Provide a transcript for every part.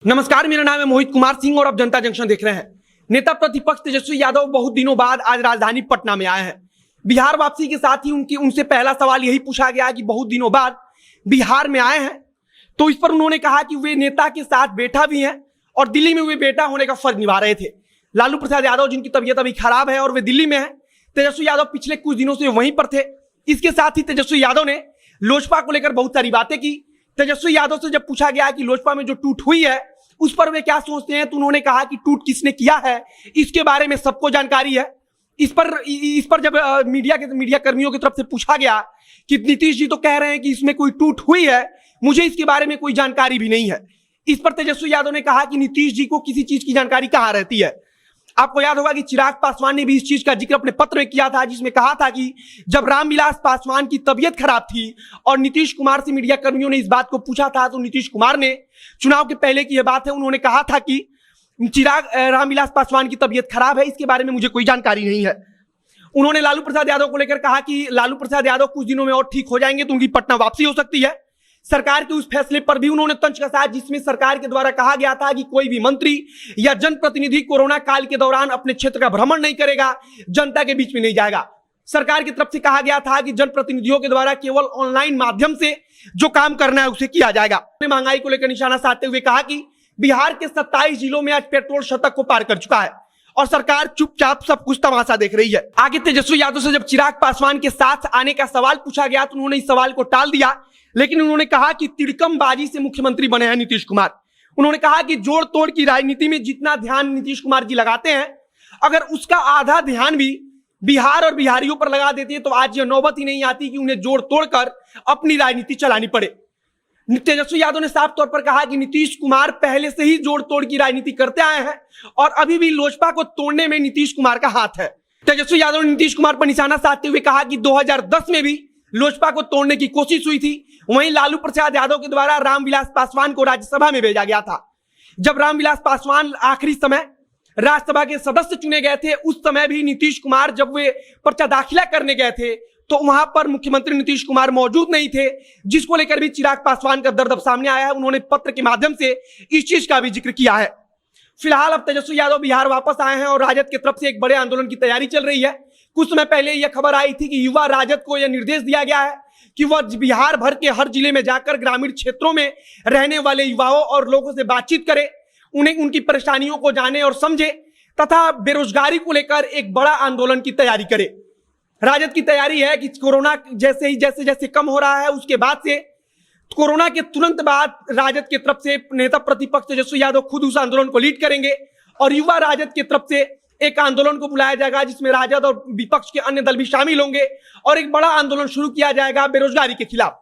नमस्कार, मेरा नाम है मोहित कुमार सिंह और आप जनता जंक्शन देख रहे हैं। नेता प्रतिपक्ष तेजस्वी यादव बहुत दिनों बाद आज राजधानी पटना में आए हैं। बिहार वापसी के साथ ही उनसे पहला सवाल यही पूछा गया कि बहुत दिनों बाद बिहार में आए हैं, तो इस पर उन्होंने कहा कि वे नेता के साथ बैठा भी हैं और दिल्ली में वे बेटा होने का फर्ज निभा रहे थे। लालू प्रसाद यादव जिनकी तबीयत अभी खराब है और वे दिल्ली में है, तेजस्वी यादव पिछले कुछ दिनों से वहीं पर थे। इसके साथ ही तेजस्वी यादव ने लोजपा को लेकर बहुत सारी बातें की। तेजस्वी यादव से जब पूछा गया कि लोजपा में जो टूट हुई है उस पर वे क्या सोचते हैं, तो उन्होंने कहा कि टूट किसने किया है इसके बारे में सबको जानकारी है। इस पर जब मीडिया कर्मियों की तरफ से पूछा गया कि नीतीश जी तो कह रहे हैं कि इसमें कोई टूट हुई है, मुझे इसके बारे में कोई जानकारी भी नहीं है। इस पर तेजस्वी यादव ने कहा कि नीतीश जी को किसी चीज की जानकारी कहां रहती है। आपको याद होगा कि चिराग पासवान ने भी इस चीज का जिक्र अपने पत्र में किया था, जिसमें कहा था कि जब रामविलास पासवान की तबीयत खराब थी और नीतीश कुमार से मीडिया कर्मियों ने इस बात को पूछा था, तो नीतीश कुमार ने, चुनाव के पहले की यह बात है, उन्होंने कहा था कि रामविलास पासवान की तबीयत खराब है, इसके बारे में मुझे कोई जानकारी नहीं है। उन्होंने लालू प्रसाद यादव को लेकर कहा कि लालू प्रसाद यादव कुछ दिनों में और ठीक हो जाएंगे तो उनकी पटना वापसी हो सकती है। सरकार के उस फैसले पर भी उन्होंने तंज कसा जिसमें सरकार के द्वारा कहा गया था कि कोई भी मंत्री या जनप्रतिनिधि कोरोना काल के दौरान अपने क्षेत्र का भ्रमण नहीं करेगा, जनता के बीच में नहीं जाएगा। सरकार की तरफ से कहा गया था कि जनप्रतिनिधियों के द्वारा केवल ऑनलाइन माध्यम से जो काम करना है उसे किया जाएगा। महंगाई को लेकर निशाना साधते हुए कहा कि बिहार के 27 जिलों में आज पेट्रोल शतक को पार कर चुका है और सरकार चुपचाप सब कुछ तमाशा देख रही है। आगे तेजस्वी यादव से जब चिराग पासवान के साथ आने का सवाल पूछा गया तो उन्होंने इस सवाल को टाल दिया, लेकिन उन्होंने कहा कि तिड़कमबाजी से मुख्यमंत्री बने हैं नीतीश कुमार। उन्होंने कहा कि जोड़ तोड़ की राजनीति में जितना ध्यान नीतीश कुमार जी लगाते हैं, अगर उसका आधा ध्यान भी बिहार और बिहारियों पर लगा देते हैं तो आज यह नौबत ही नहीं आती कि उन्हें जोड़ तोड़कर अपनी राजनीति चलानी पड़े। तेजस्वी यादव ने साफ तौर पर कहा कि नीतीश कुमार पहले से ही जोड़ तोड़ की राजनीति करते आए हैं और अभी भी लोजपा को तोड़ने में नीतीश कुमार का हाथ है। तेजस्वी यादव ने नीतीश कुमार पर निशाना साधते हुए कहा कि 2010 में भी लोजपा को तोड़ने की कोशिश हुई थी। वहीं लालू प्रसाद यादव के द्वारा रामविलास पासवान को राज्यसभा में भेजा गया था। जब रामविलास पासवान आखिरी समय राज्यसभा के सदस्य चुने गए थे, उस समय भी नीतीश कुमार जब वे पर्चा दाखिला करने गए थे तो वहां पर मुख्यमंत्री नीतीश कुमार मौजूद नहीं थे, जिसको लेकर भी चिराग पासवान का दर्द अब सामने आया है। उन्होंने पत्र के माध्यम से इस चीज का भी जिक्र किया है। फिलहाल अब तेजस्वी यादव बिहार वापस आए हैं और राजद की तरफ से एक बड़े आंदोलन की तैयारी चल रही है। कुछ समय पहले यह खबर आई थी कि युवा राजद को यह निर्देश दिया गया है कि वह बिहार भर के हर जिले में जाकर ग्रामीण क्षेत्रों में रहने वाले युवाओं और लोगों से बातचीत करे, उन्हें उनकी परेशानियों को जाने और समझे तथा बेरोजगारी को लेकर एक बड़ा आंदोलन की तैयारी करे। राजद की तैयारी है कि कोरोना जैसे जैसे कम हो रहा है, उसके बाद से कोरोना के तुरंत बाद राजद की तरफ से नेता प्रतिपक्ष तेजस्वी यादव खुद उस आंदोलन को लीड करेंगे और युवा राजद की तरफ से एक आंदोलन को बुलाया जाएगा जिसमें राजद और विपक्ष के अन्य दल भी शामिल होंगे और एक बड़ा आंदोलन शुरू किया जाएगा बेरोजगारी के खिलाफ।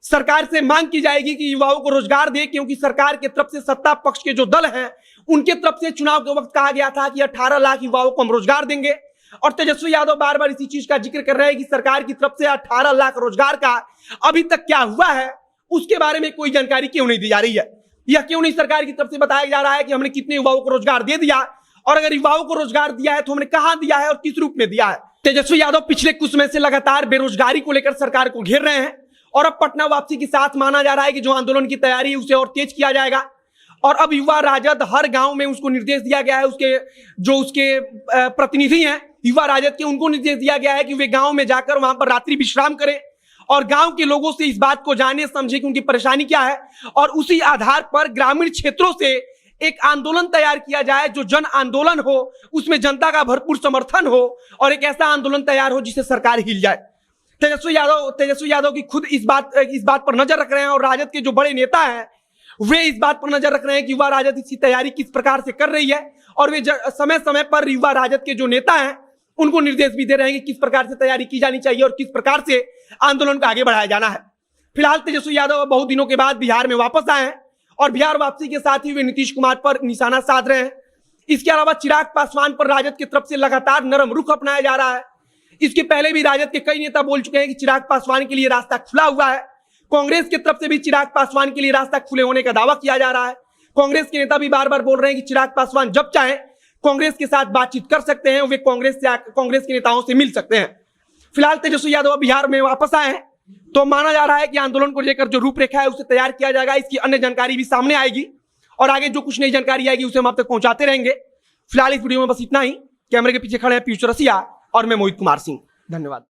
सरकार से मांग की जाएगी कि युवाओं को रोजगार दे, क्योंकि सरकार की तरफ से सत्ता पक्ष के जो दल हैं उनके तरफ से चुनाव के वक्त कहा गया था कि 18 लाख युवाओं को हम रोजगार देंगे और तेजस्वी यादव बार बार इसी चीज का जिक्र कर रहे हैं कि सरकार की तरफ से 18 लाख रोजगार का अभी तक क्या हुआ है उसके बारे में कोई जानकारी क्यों नहीं दी जा रही है। यह क्यों नहीं सरकार की तरफ से बताया जा रहा है कि हमने कितने युवाओं को रोजगार दे दिया, और अगर युवाओं को रोजगार दिया है तो हमने कहां दिया है और किस रूप में दिया है। तेजस्वी यादव पिछले कुछ समय से लगातार बेरोजगारी को लेकर सरकार को घेर रहे हैं और अब पटना वापसी के साथ माना जा रहा है कि जो आंदोलन की तैयारी है उसे और तेज किया जाएगा और अब युवा राजद हर गांव में उसको निर्देश दिया गया है, उसके प्रतिनिधि हैं युवा राजद के, उनको निर्देश दिया गया है कि वे गांव में जाकर वहां पर रात्रि विश्राम करें और गांव के लोगों से इस बात को जाने समझे कि उनकी परेशानी क्या है और उसी आधार पर ग्रामीण क्षेत्रों से एक आंदोलन तैयार किया जाए जो जन आंदोलन हो, उसमें जनता का भरपूर समर्थन हो और एक ऐसा आंदोलन तैयार हो जिससे सरकार हिल जाए। तेजस्वी यादव की खुद इस बात पर नजर रख रहे हैं और राजद के जो बड़े नेता हैं वे इस बात पर नजर रख रहे हैं कि युवा राजद इसकी तैयारी किस प्रकार से कर रही है और वे समय समय पर युवा राजद के जो नेता हैं उनको निर्देश भी दे रहे हैं कि किस प्रकार से तैयारी की जानी चाहिए और किस प्रकार से आंदोलन को आगे बढ़ाया जाना है। फिलहाल तेजस्वी यादव बहुत दिनों के बाद बिहार में वापस आए हैं और बिहार वापसी के साथ ही वे नीतीश कुमार पर निशाना साध रहे हैं। इसके अलावा चिराग पासवान पर राजद की तरफ से लगातार नरम रुख अपनाया जा रहा है। इसके पहले भी राजद के कई नेता बोल चुके हैं कि चिराग पासवान के लिए रास्ता खुला हुआ है। कांग्रेस की तरफ से भी चिराग पासवान के लिए रास्ता खुले होने का दावा किया जा रहा है। कांग्रेस के नेता भी बार बार बोल रहे हैं कि चिराग पासवान जब चाहे कांग्रेस के साथ बातचीत कर सकते हैं, वे कांग्रेस के नेताओं से मिल सकते हैं। फिलहाल तेजस्वी यादव बिहार में वापस आए हैं तो माना जा रहा है कि आंदोलन को लेकर जो रूपरेखा है उसे तैयार किया जाएगा। इसकी अन्य जानकारी भी सामने आएगी और आगे जो कुछ नई जानकारी आएगी उसे हम आप तक पहुंचाते रहेंगे। फिलहाल इस वीडियो में बस इतना ही। कैमरे के पीछे खड़े हैं पीयूष रसिया और मैं मोहित कुमार सिंह। धन्यवाद।